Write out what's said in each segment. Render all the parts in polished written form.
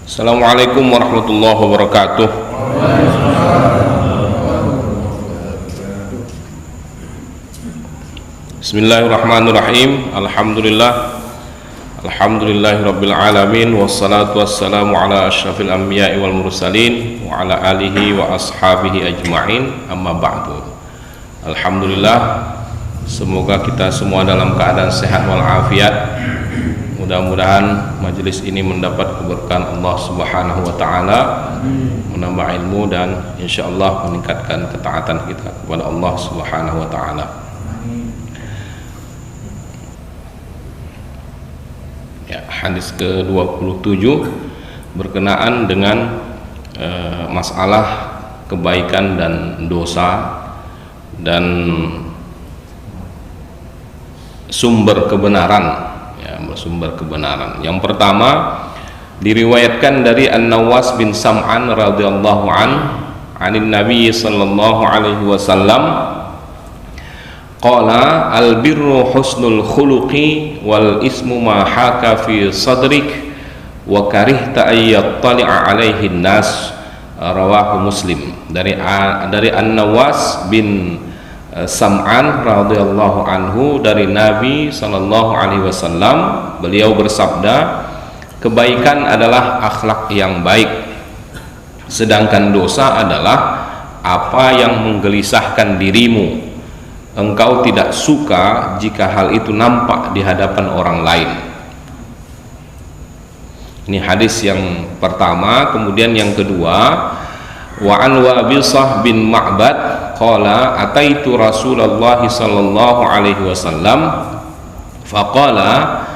Assalamualaikum warahmatullahi wabarakatuh. Bismillahirrahmanirrahim. Alhamdulillahirabbil alamin, wassalatu wassalamu ala asyrafil anbiya'i wal mursalin wa ala alihi wa ashabihi ajma'in, amma ba'du. Alhamdulillah, semoga kita semua dalam keadaan sehat walafiat. Mudah-mudahan majelis ini mendapat keberkahan Allah Subhanahu wa taala, menambah ilmu dan insyaallah meningkatkan ketaatan kita kepada Allah Subhanahu wa taala. Ya, hadis ke-27 berkenaan dengan masalah kebaikan dan dosa dan sumber kebenaran. Bersumber kebenaran. Yang pertama diriwayatkan dari An-Nawas bin Sam'an radhiyallahu anin Nabi sallallahu alaihi wasallam qala al-birru husnul khuluqi wal ismu ma haka fi sadrik wa karihta ay yattali'a alaihi nas, rawahu Muslim. Dari An-Nawas bin Sam'an radhiyallahu anhu dari Nabi sallallahu alaihi wasallam, beliau bersabda, kebaikan adalah akhlak yang baik, sedangkan dosa adalah apa yang menggelisahkan dirimu. Engkau tidak suka jika hal itu nampak di hadapan orang lain. Ini hadis yang pertama. Kemudian yang kedua, wa an Wabisah bin Ma'bad qala ataitu Rasulullah sallallahu alaihi wasallam faqala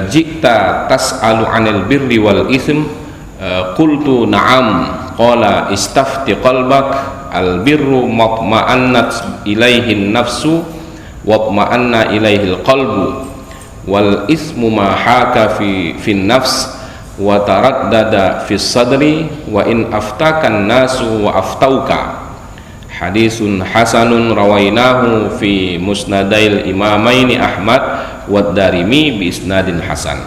jikta tas'alu 'anil birri wal itsm, qultu na'am, qala istafti qalbak, al birru matma'annat ilaihi nafsu wa matma'anna ilaihi al qalbu, wal itsmu ma haka fi nafs wa taraddada fi sadri wa in aftakan nasu wa aftauka. Hadisun hasanun rawainahu fi musnadail imamaini Ahmad wa Darimi bi isnadin hasan.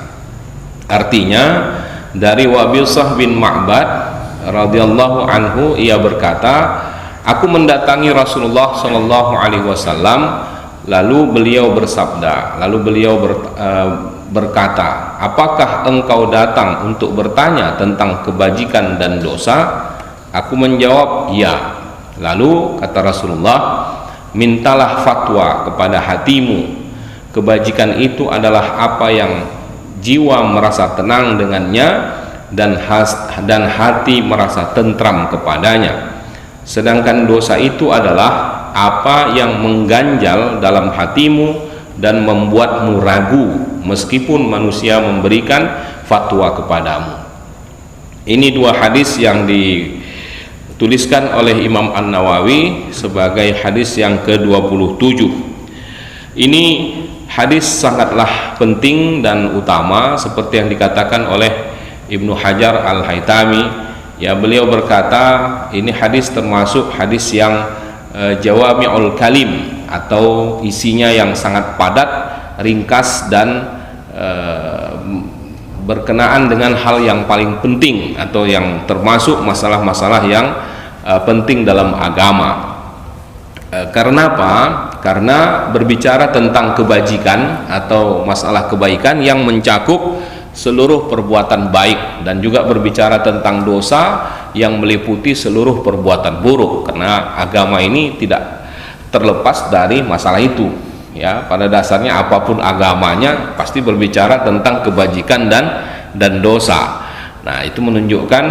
Artinya dari Wabisah bin Ma'bad radhiyallahu anhu, ia berkata, aku mendatangi Rasulullah sallallahu alaihi wasallam, lalu beliau bersabda, berkata, apakah engkau datang untuk bertanya tentang kebajikan dan dosa? Aku menjawab, ya. Lalu kata Rasulullah, mintalah fatwa kepada hatimu. Kebajikan itu adalah apa yang jiwa merasa tenang dengannya dan hati merasa tentram kepadanya. Sedangkan dosa itu adalah apa yang mengganjal dalam hatimu dan membuatmu ragu meskipun manusia memberikan fatwa kepadamu. Ini dua hadis yang dituliskan oleh Imam An-Nawawi sebagai hadis yang ke-27. Ini hadis sangatlah penting dan utama seperti yang dikatakan oleh Ibnu Hajar Al-Haytami. Ya, beliau berkata ini hadis termasuk hadis yang jawami'ul kalim, atau isinya yang sangat padat, ringkas dan berkenaan dengan hal yang paling penting atau yang termasuk masalah-masalah yang penting dalam agama. Karena apa? Karena berbicara tentang kebajikan atau masalah kebaikan yang mencakup seluruh perbuatan baik, dan juga berbicara tentang dosa yang meliputi seluruh perbuatan buruk, karena agama ini tidak terlepas dari masalah itu. Ya, pada dasarnya apapun agamanya pasti berbicara tentang kebajikan dan dosa. Nah, itu menunjukkan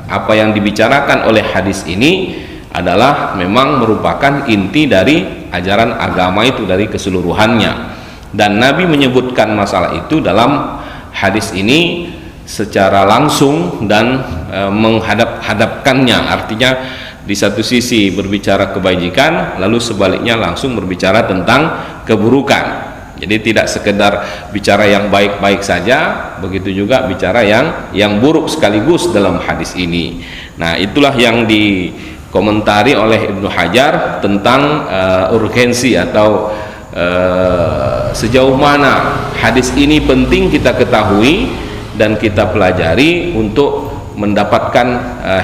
apa yang dibicarakan oleh hadis ini adalah memang merupakan inti dari ajaran agama itu dari keseluruhannya, dan Nabi menyebutkan masalah itu dalam hadis ini secara langsung dan menghadap-hadapkannya. Artinya di satu sisi berbicara kebajikan, lalu sebaliknya langsung berbicara tentang keburukan. Jadi tidak sekedar bicara yang baik-baik saja, begitu juga bicara yang buruk sekaligus dalam hadis ini. Nah, itulah yang dikomentari oleh Ibnu Hajar tentang urgensi atau sejauh mana hadis ini penting kita ketahui dan kita pelajari untuk mendapatkan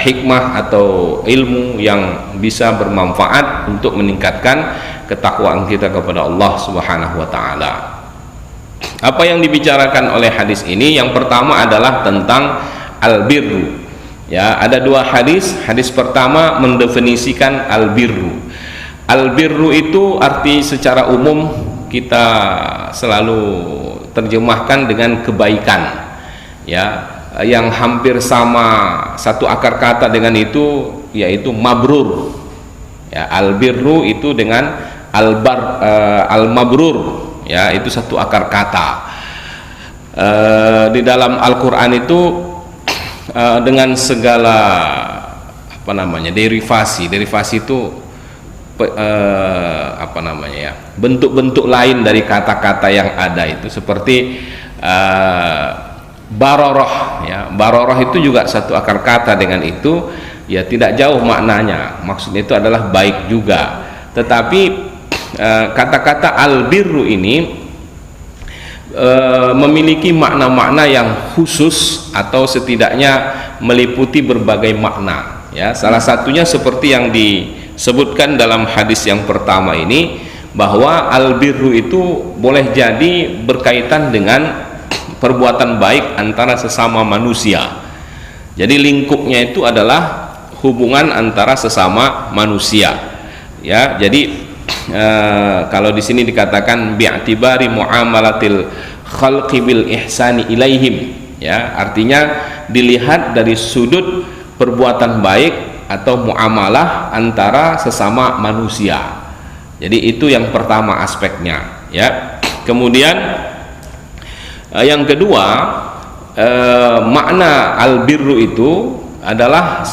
hikmah atau ilmu yang bisa bermanfaat untuk meningkatkan ketakwaan kita kepada Allah Subhanahu wa taala. Apa yang dibicarakan oleh hadis ini? Yang pertama adalah tentang albirru. Ya, ada dua hadis. Hadis pertama mendefinisikan albirru. Albirru itu arti secara umum kita selalu terjemahkan dengan kebaikan. Ya, yang hampir sama satu akar kata dengan itu yaitu mabrur. Ya, albirru itu dengan al-mabrur, ya, itu satu akar kata. Di dalam Al-Qur'an itu dengan segala derivasi itu bentuk-bentuk lain dari kata-kata yang ada itu, seperti baroroh, ya, baroroh itu juga satu akar kata dengan itu, ya, tidak jauh maknanya, maksudnya itu adalah baik juga. Tetapi kata-kata albirru ini memiliki makna-makna yang khusus atau setidaknya meliputi berbagai makna, ya. Salah satunya seperti yang disebutkan dalam hadis yang pertama ini, bahwa albirru itu boleh jadi berkaitan dengan perbuatan baik antara sesama manusia. Jadi lingkupnya itu adalah hubungan antara sesama manusia, ya. Jadi kalau di sini dikatakan bi'tibari muamalatil khalqi bil ihsani ilaihim, ya, artinya dilihat dari sudut perbuatan baik atau muamalah antara sesama manusia. Jadi itu yang pertama aspeknya, ya. Kemudian yang kedua, makna albirru itu adalah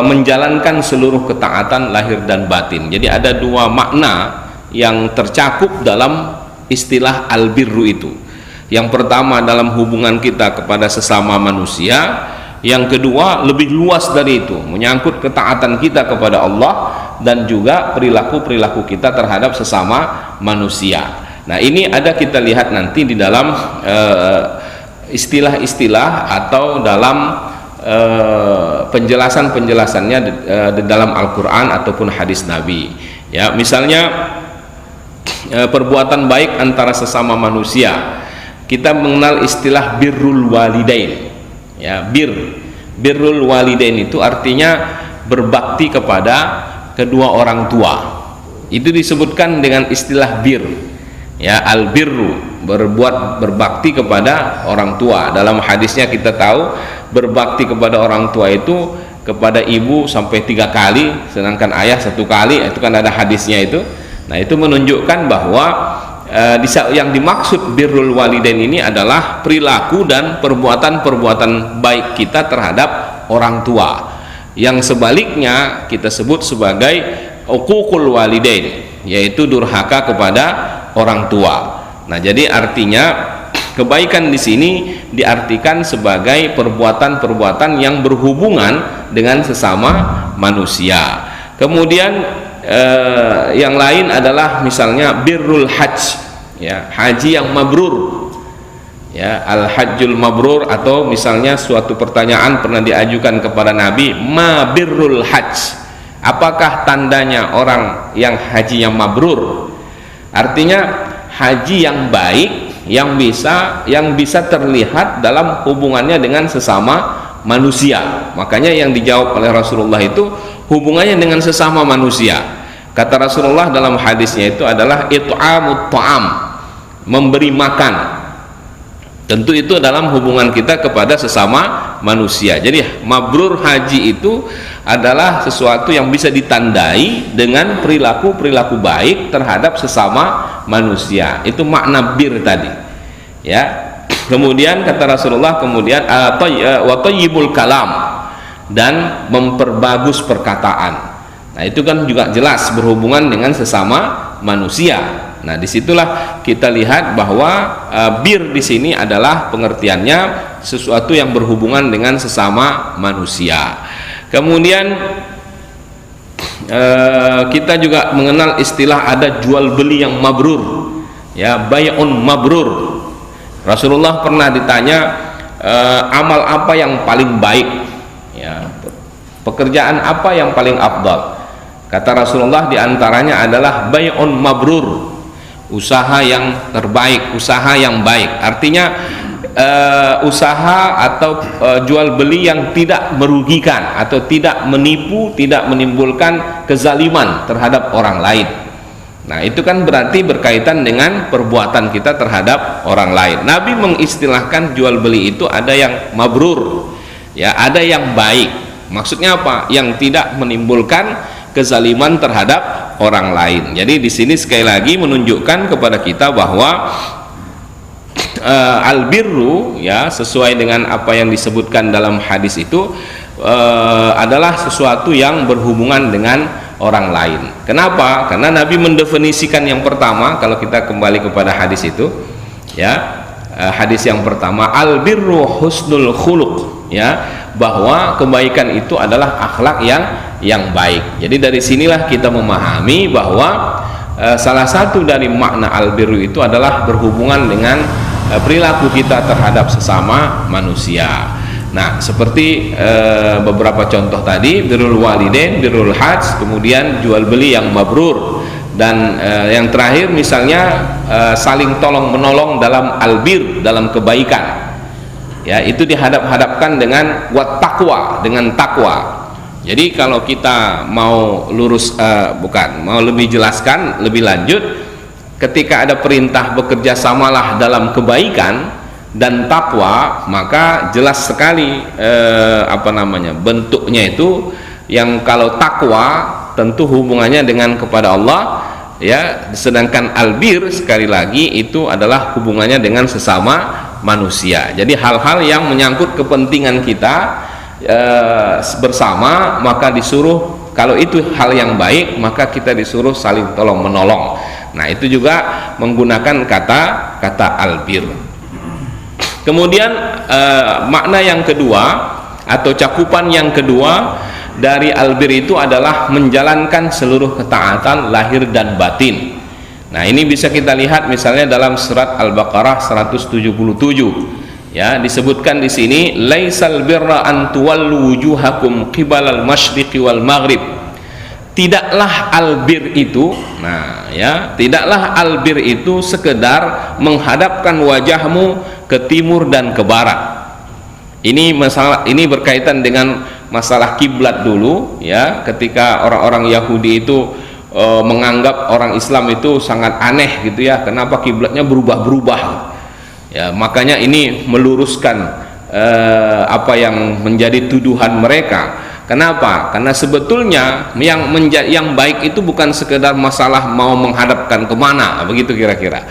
menjalankan seluruh ketaatan lahir dan batin. Jadi ada dua makna yang tercakup dalam istilah albirru itu. Yang pertama dalam hubungan kita kepada sesama manusia, yang kedua lebih luas dari itu, menyangkut ketaatan kita kepada Allah dan juga perilaku-perilaku kita terhadap sesama manusia. Nah, ini ada kita lihat nanti di dalam istilah-istilah atau dalam penjelasan-penjelasannya di dalam Al-Quran ataupun hadis Nabi, ya. Misalnya perbuatan baik antara sesama manusia, kita mengenal istilah birrul walidain, ya. Birrul walidain itu artinya berbakti kepada kedua orang tua. Itu disebutkan dengan istilah bir, ya, albirru, berbakti kepada orang tua. Dalam hadisnya kita tahu berbakti kepada orang tua itu kepada ibu sampai 3 kali, sedangkan ayah 1 kali. Itu kan ada hadisnya itu. Nah, itu menunjukkan bahwa yang dimaksud birrul walidain ini adalah perilaku dan perbuatan-perbuatan baik kita terhadap orang tua, yang sebaliknya kita sebut sebagai uququl walidain, yaitu durhaka kepada orang tua. Nah, jadi artinya kebaikan di sini diartikan sebagai perbuatan-perbuatan yang berhubungan dengan sesama manusia. Kemudian yang lain adalah misalnya birrul hajj, ya, haji yang mabrur, ya, al hajjul mabrur. Atau misalnya suatu pertanyaan pernah diajukan kepada Nabi, ma birrul hajj, apakah tandanya orang yang haji yang mabrur? Artinya haji yang baik, yang bisa terlihat dalam hubungannya dengan sesama manusia. Makanya yang dijawab oleh Rasulullah itu hubungannya dengan sesama manusia. Kata Rasulullah dalam hadisnya itu adalah it'amut ta'am, memberi makan. Tentu itu dalam hubungan kita kepada sesama manusia. Jadi mabrur haji itu adalah sesuatu yang bisa ditandai dengan perilaku-perilaku baik terhadap sesama manusia. Itu makna bir tadi, ya. Kemudian kata Rasulullah, kemudian wa thayyibul kalam, dan memperbagus perkataan. Nah, itu kan juga jelas berhubungan dengan sesama manusia. Nah, disitulah kita lihat bahwa bir di sini adalah pengertiannya sesuatu yang berhubungan dengan sesama manusia. Kemudian kita juga mengenal istilah ada jual beli yang mabrur, ya, bay'un mabrur. Rasulullah pernah ditanya amal apa yang paling baik, ya, pekerjaan apa yang paling afdal? Kata Rasulullah, diantaranya adalah bay'un mabrur, usaha yang terbaik, usaha yang baik. Artinya usaha atau jual beli yang tidak merugikan atau tidak menipu, tidak menimbulkan kezaliman terhadap orang lain. Nah, itu kan berarti berkaitan dengan perbuatan kita terhadap orang lain. Nabi mengistilahkan jual beli itu ada yang mabrur, ya, ada yang baik. Maksudnya apa? Yang tidak menimbulkan kezaliman terhadap orang lain. Jadi di sini sekali lagi menunjukkan kepada kita bahwa albirru, ya, sesuai dengan apa yang disebutkan dalam hadis itu adalah sesuatu yang berhubungan dengan orang lain. Kenapa? Karena Nabi mendefinisikan yang pertama, kalau kita kembali kepada hadis itu, ya, hadis yang pertama, albirru husnul khuluq, ya, bahwa kebaikan itu adalah akhlak yang baik. Jadi dari sinilah kita memahami bahwa salah satu dari makna albirru itu adalah berhubungan dengan perilaku kita terhadap sesama manusia. Nah, seperti beberapa contoh tadi, birrul walidain, birrul hajj, kemudian jual beli yang mabrur, dan yang terakhir misalnya saling tolong menolong dalam albir, dalam kebaikan, ya, itu dihadap-hadapkan dengan wat taqwa, dengan takwa. Jadi kalau kita mau mau lebih jelaskan lebih lanjut, ketika ada perintah bekerja samalah dalam kebaikan dan takwa, maka jelas sekali bentuknya itu, yang kalau takwa tentu hubungannya dengan kepada Allah, ya, sedangkan albir sekali lagi itu adalah hubungannya dengan sesama manusia. Jadi hal-hal yang menyangkut kepentingan kita bersama, maka disuruh, kalau itu hal yang baik, maka kita disuruh saling tolong menolong. Nah, itu juga menggunakan kata albir. Kemudian makna yang kedua atau cakupan yang kedua dari albir itu adalah menjalankan seluruh ketaatan lahir dan batin. Nah, ini bisa kita lihat misalnya dalam surat Al-Baqarah 177, ya, disebutkan di sini, laisal birra an tuwallu wujuhakum qibalal masyriqi wal maghrib. Tidaklah albir itu, nah, ya, tidaklah albir itu sekedar menghadapkan wajahmu ke timur dan ke barat. Ini masalah, ini berkaitan dengan masalah kiblat dulu, ya, ketika orang-orang Yahudi itu menganggap orang Islam itu sangat aneh gitu, ya, kenapa kiblatnya berubah-berubah, ya, makanya ini meluruskan apa yang menjadi tuduhan mereka. Kenapa? Karena sebetulnya yang baik itu bukan sekedar masalah mau menghadapkan kemana, begitu kira-kira.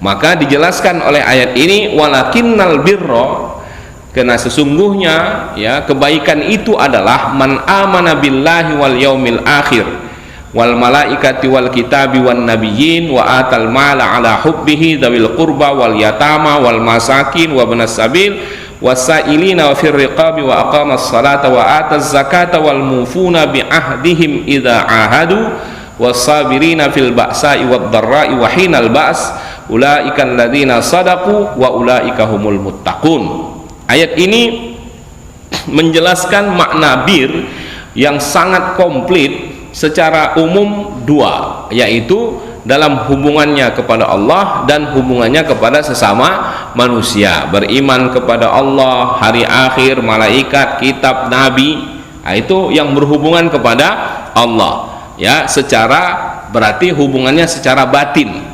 Maka dijelaskan oleh ayat ini, walakinnal birra, karena sesungguhnya, ya, kebaikan itu adalah man amana billahi wal yaumil akhir wal malaikati wal kitabi wan nabiyyin wa atal mala ala hubbihi dzawil qurba wal yatama wal masakin wa ibnas sabil wasailina wa fir riqabi wa aqamas salata wa ataz zakata wal mufuna bi ahdihim idza ahadu wasabirina fil ba'sa'i wad dharra'i wa hinal ba's ulaiikal ladzina sadaqu wa ulaika humul muttaqun. Ayat ini menjelaskan makna bir yang sangat komplit secara umum dua, yaitu dalam hubungannya kepada Allah dan hubungannya kepada sesama manusia. Beriman kepada Allah, hari akhir, malaikat, kitab, nabi, nah, itu yang berhubungan kepada Allah, ya, secara berarti hubungannya secara batin,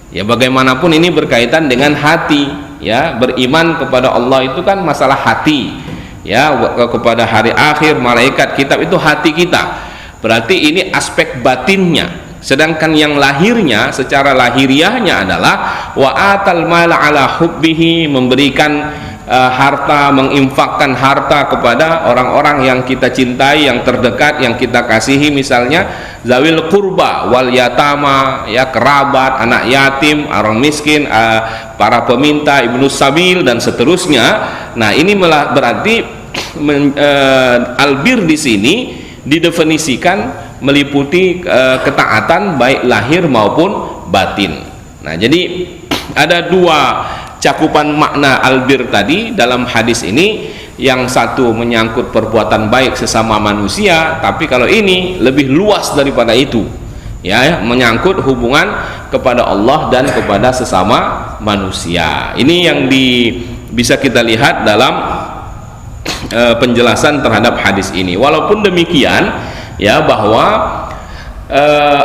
ya, bagaimanapun ini berkaitan dengan hati, ya, beriman kepada Allah itu kan masalah hati, ya, kepada hari akhir, malaikat, kitab, itu hati kita, berarti ini aspek batinnya. Sedangkan yang lahirnya, secara lahiriahnya adalah wa atal mala ala hubbihi, memberikan harta, menginfakkan harta kepada orang-orang yang kita cintai, yang terdekat, yang kita kasihi, misalnya zawil qurba wal yatama, ya, kerabat, anak yatim, orang miskin, para peminta, ibnu sabil, dan seterusnya. Nah, ini berarti albir di sini didefinisikan meliputi ketaatan baik lahir maupun batin. Nah, jadi ada dua cakupan makna albir tadi dalam hadis ini. yang satu menyangkut perbuatan baik sesama manusia, tapi kalau ini lebih luas daripada itu, ya, menyangkut hubungan kepada Allah dan kepada sesama manusia. Ini yang bisa kita lihat dalam penjelasan terhadap hadis ini. Walaupun demikian, ya, bahwa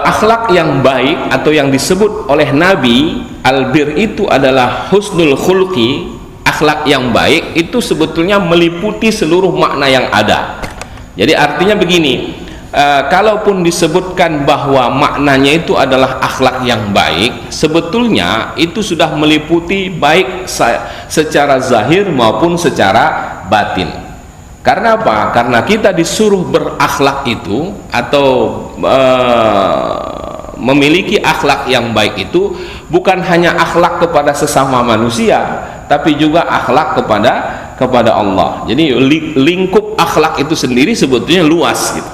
akhlak yang baik atau yang disebut oleh Nabi albir itu adalah husnul khulqi, akhlak yang baik itu sebetulnya meliputi seluruh makna yang ada. Jadi artinya begini, kalaupun disebutkan bahwa maknanya itu adalah akhlak yang baik, sebetulnya itu sudah meliputi baik secara zahir maupun secara batin. Karena apa? Karena kita disuruh berakhlak itu atau memiliki akhlak yang baik itu bukan hanya akhlak kepada sesama manusia, tapi juga akhlak kepada Allah. Jadi lingkup akhlak itu sendiri sebetulnya luas gitu.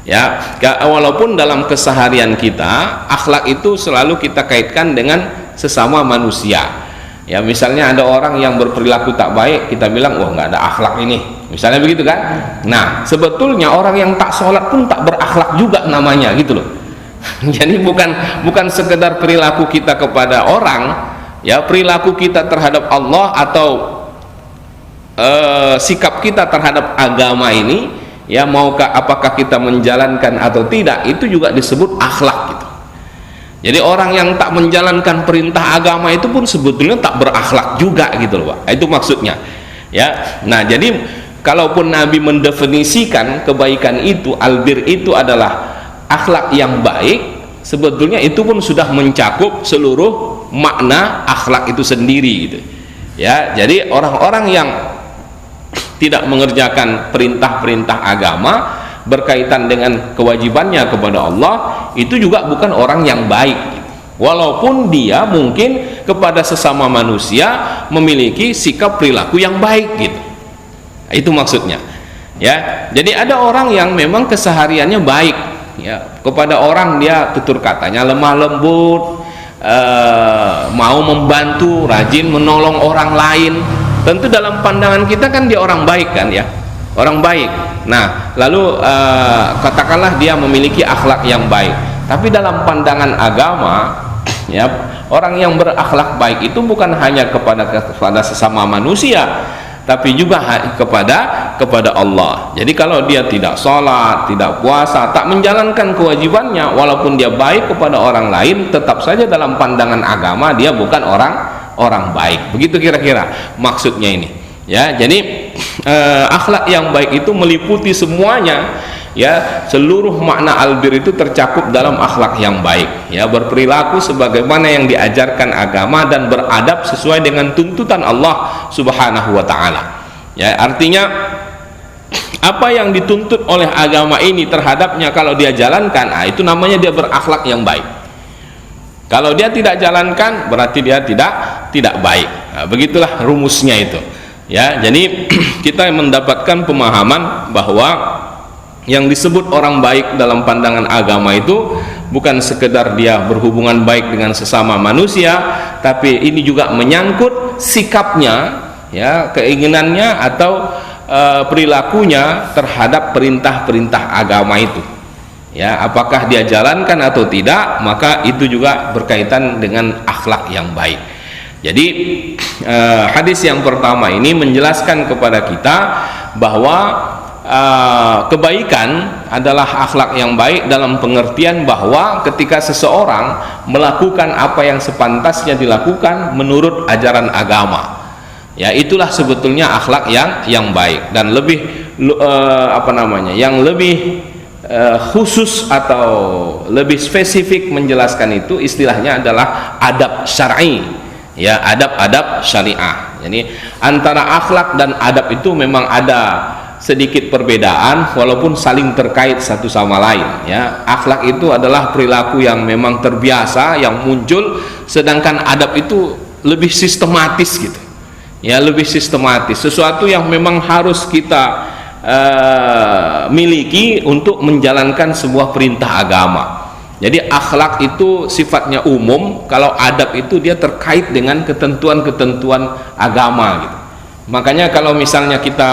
Ya, walaupun dalam keseharian kita akhlak itu selalu kita kaitkan dengan sesama manusia. Ya, misalnya ada orang yang berperilaku tak baik, kita bilang wah nggak ada akhlak ini, misalnya begitu kan. Nah, sebetulnya orang yang tak sholat pun tak berakhlak juga namanya gitu loh. Jadi bukan sekedar perilaku kita kepada orang, ya, perilaku kita terhadap Allah atau sikap kita terhadap agama ini, ya, maukah apakah kita menjalankan atau tidak, itu juga disebut akhlak gitu. Jadi orang yang tak menjalankan perintah agama itu pun sebetulnya tak berakhlak juga gitu loh, Pak. Itu maksudnya. Ya. Nah, jadi kalaupun Nabi mendefinisikan kebaikan itu, albir itu adalah akhlak yang baik, sebetulnya itu pun sudah mencakup seluruh makna akhlak itu sendiri gitu. Ya, jadi orang-orang yang tidak mengerjakan perintah-perintah agama berkaitan dengan kewajibannya kepada Allah, itu juga bukan orang yang baik, walaupun dia mungkin kepada sesama manusia memiliki sikap perilaku yang baik gitu. Itu maksudnya, ya. Jadi ada orang yang memang kesehariannya baik, ya, kepada orang dia tutur katanya lemah lembut, mau membantu, rajin menolong orang lain. Tentu dalam pandangan kita kan dia orang baik kan, ya, orang baik. Nah, lalu katakanlah dia memiliki akhlak yang baik, tapi dalam pandangan agama, ya, orang yang berakhlak baik itu bukan hanya kepada sesama manusia, tapi juga kepada Allah. Jadi kalau dia tidak sholat, tidak puasa, tak menjalankan kewajibannya, walaupun dia baik kepada orang lain, tetap saja dalam pandangan agama dia bukan orang baik. Begitu kira-kira maksudnya ini. Ya, jadi akhlak yang baik itu meliputi semuanya, ya, seluruh makna albir itu tercakup dalam akhlak yang baik, ya, berperilaku sebagaimana yang diajarkan agama dan beradab sesuai dengan tuntutan Allah Subhanahu wa taala. Ya, artinya apa yang dituntut oleh agama ini terhadapnya kalau dia jalankan, itu namanya dia berakhlak yang baik. Kalau dia tidak jalankan berarti dia tidak baik. Nah, begitulah rumusnya itu. Ya, jadi kita mendapatkan pemahaman bahwa yang disebut orang baik dalam pandangan agama itu bukan sekedar dia berhubungan baik dengan sesama manusia, tapi ini juga menyangkut sikapnya, ya, keinginannya atau perilakunya terhadap perintah-perintah agama itu. Ya, apakah dia jalankan atau tidak, maka itu juga berkaitan dengan akhlak yang baik. Jadi hadis yang pertama ini menjelaskan kepada kita bahwa kebaikan adalah akhlak yang baik dalam pengertian bahwa ketika seseorang melakukan apa yang sepantasnya dilakukan menurut ajaran agama, ya, itulah sebetulnya akhlak yang baik. Dan lebih yang lebih khusus atau lebih spesifik menjelaskan itu, istilahnya adalah adab syar'i. Ya, adab-adab syariah. Jadi antara akhlak dan adab itu memang ada sedikit perbedaan walaupun saling terkait satu sama lain, ya. Akhlak itu adalah perilaku yang memang terbiasa yang muncul, sedangkan adab itu lebih sistematis gitu. Ya, lebih sistematis, sesuatu yang memang harus kita miliki untuk menjalankan sebuah perintah agama. Jadi akhlak itu sifatnya umum, kalau adab itu dia terkait dengan ketentuan-ketentuan agama gitu. Makanya kalau misalnya kita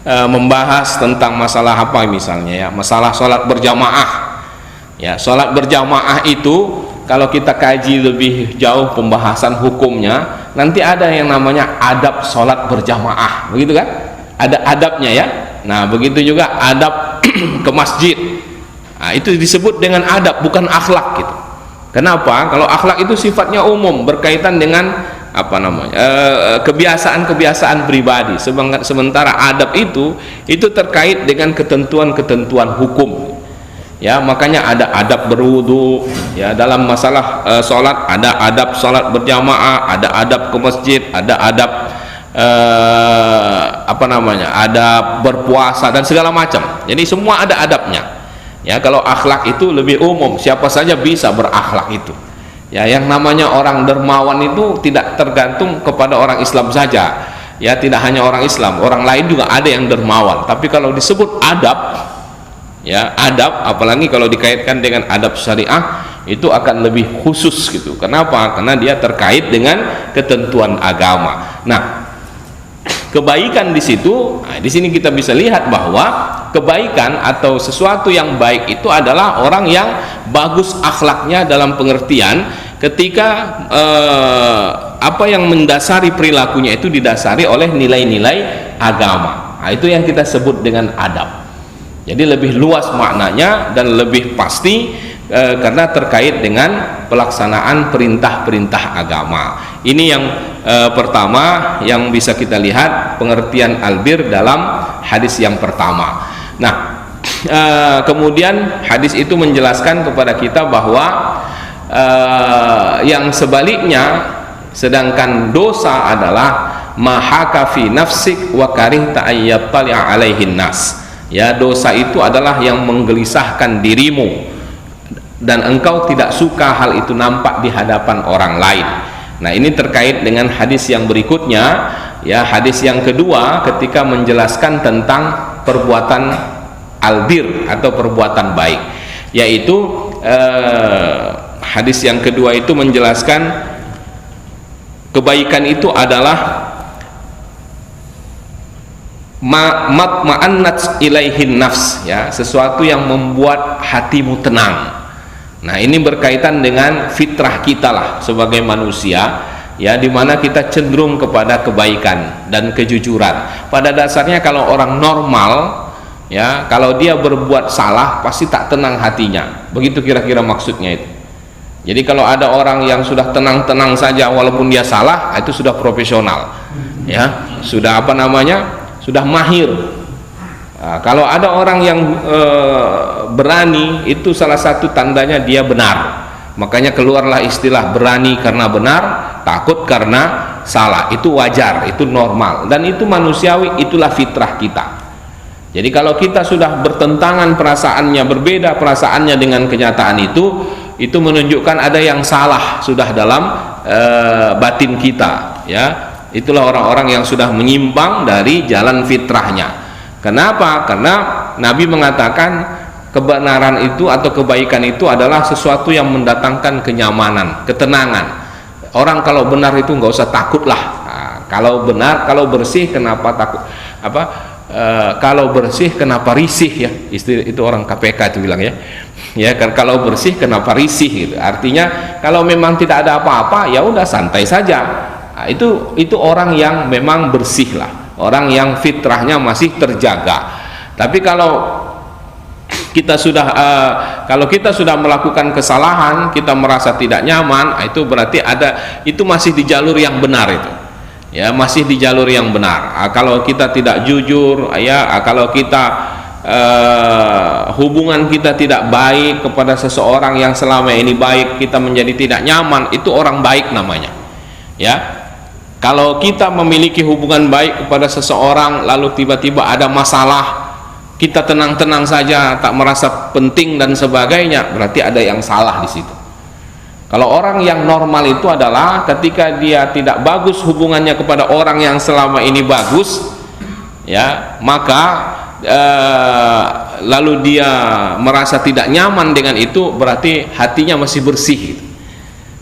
membahas tentang masalah apa misalnya ya, masalah sholat berjamaah ya, sholat berjamaah itu kalau kita kaji lebih jauh pembahasan hukumnya, nanti ada yang namanya adab sholat berjamaah, begitu kan, ada adabnya ya. Nah begitu juga adab ke masjid, nah, itu disebut dengan adab, bukan akhlak gitu. Kenapa? Kalau akhlak itu sifatnya umum, berkaitan dengan apa namanya, kebiasaan-kebiasaan pribadi. Sementara adab itu terkait dengan ketentuan-ketentuan hukum ya. Makanya ada adab berwudu ya, dalam masalah sholat ada adab sholat berjamaah, ada adab ke masjid, ada adab apa namanya, adab berpuasa dan segala macam. Jadi semua ada adabnya ya. Kalau akhlak itu lebih umum, siapa saja bisa berakhlak itu ya. Yang namanya orang dermawan itu tidak tergantung kepada orang Islam saja ya, tidak hanya orang Islam, orang lain juga ada yang dermawan. Tapi kalau disebut adab ya, adab apalagi kalau dikaitkan dengan adab syariah, itu akan lebih khusus gitu. Kenapa? Karena dia terkait dengan ketentuan agama. Nah kebaikan di situ, nah, di sini kita bisa lihat bahwa kebaikan atau sesuatu yang baik itu adalah orang yang bagus akhlaknya, dalam pengertian ketika apa yang mendasari perilakunya itu didasari oleh nilai-nilai agama. Nah, itu yang kita sebut dengan adab. Jadi lebih luas maknanya dan lebih pasti karena terkait dengan pelaksanaan perintah-perintah agama. Ini yang pertama yang bisa kita lihat pengertian albir dalam hadis yang pertama. Nah kemudian hadis itu menjelaskan kepada kita bahwa yang sebaliknya, sedangkan dosa adalah mahaka fi nafsik wa karihta ayyattali'a alaihin nas ya. Dosa itu adalah yang menggelisahkan dirimu dan engkau tidak suka hal itu nampak di hadapan orang lain. Nah ini terkait dengan hadis yang berikutnya ya, hadis yang kedua ketika menjelaskan tentang perbuatan albir atau perbuatan baik, yaitu hadis yang kedua itu menjelaskan kebaikan itu adalah ma'annat ilaihin nafs ya, sesuatu yang membuat hatimu tenang. Nah ini berkaitan dengan fitrah kita lah sebagai manusia ya, dimana kita cenderung kepada kebaikan dan kejujuran. Pada dasarnya kalau orang normal ya, kalau dia berbuat salah pasti tak tenang hatinya, begitu kira-kira maksudnya itu. Jadi kalau ada orang yang sudah tenang-tenang saja walaupun dia salah, itu sudah profesional ya, sudah apa namanya, sudah mahir. Nah, kalau ada orang yang berani, itu salah satu tandanya dia benar. Makanya keluarlah istilah berani karena benar, takut karena salah. Itu wajar, itu normal, dan itu manusiawi, itulah fitrah kita. Jadi kalau kita sudah bertentangan perasaannya, berbeda perasaannya dengan kenyataan itu menunjukkan ada yang salah sudah dalam batin kita ya. Itulah orang-orang yang sudah menyimpang dari jalan fitrahnya. Kenapa? Karena Nabi mengatakan kebenaran itu atau kebaikan itu adalah sesuatu yang mendatangkan kenyamanan, ketenangan. Orang kalau benar itu nggak usah takutlah. Nah, kalau benar, kalau bersih, kenapa takut? Kalau bersih kenapa risih ya? Itu orang KPK itu bilang ya. Ya kan, kalau bersih kenapa risih gitu. Artinya kalau memang tidak ada apa-apa ya udah santai saja. Nah, itu orang yang memang bersih lah, orang yang fitrahnya masih terjaga. Tapi kalau kita sudah melakukan kesalahan, kita merasa tidak nyaman, itu berarti itu masih di jalur yang benar itu ya, masih di jalur yang benar. Kalau kita tidak jujur ya, kalau kita hubungan kita tidak baik kepada seseorang yang selama ini baik, kita menjadi tidak nyaman, itu orang baik namanya ya. Kalau kita memiliki hubungan baik kepada seseorang lalu tiba-tiba ada masalah, kita tenang-tenang saja, tak merasa penting dan sebagainya, berarti ada yang salah di situ. Kalau orang yang normal itu adalah ketika dia tidak bagus hubungannya kepada orang yang selama ini bagus ya, maka lalu dia merasa tidak nyaman dengan itu, berarti hatinya masih bersih gitu.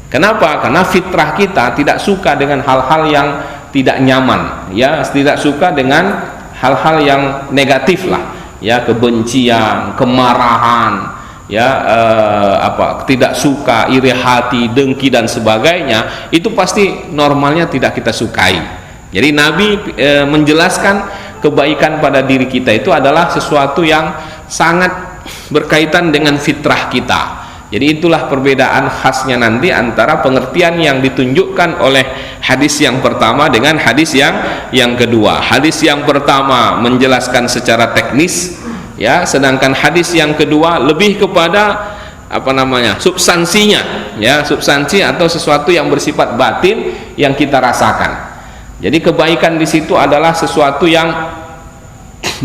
Kenapa? Karena fitrah kita tidak suka dengan hal-hal yang tidak nyaman, ya, tidak suka dengan hal-hal yang negatif lah, ya, kebencian, kemarahan, ya, tidak suka, iri hati, dengki dan sebagainya, itu pasti normalnya tidak kita sukai. Jadi Nabi menjelaskan kebaikan pada diri kita itu adalah sesuatu yang sangat berkaitan dengan fitrah kita. Jadi itulah perbedaan khasnya nanti antara pengertian yang ditunjukkan oleh hadis yang pertama dengan hadis yang kedua. Hadis yang pertama menjelaskan secara teknis, ya, sedangkan hadis yang kedua lebih kepada substansinya, ya, substansi atau sesuatu yang bersifat batin yang kita rasakan. Jadi kebaikan di situ adalah sesuatu yang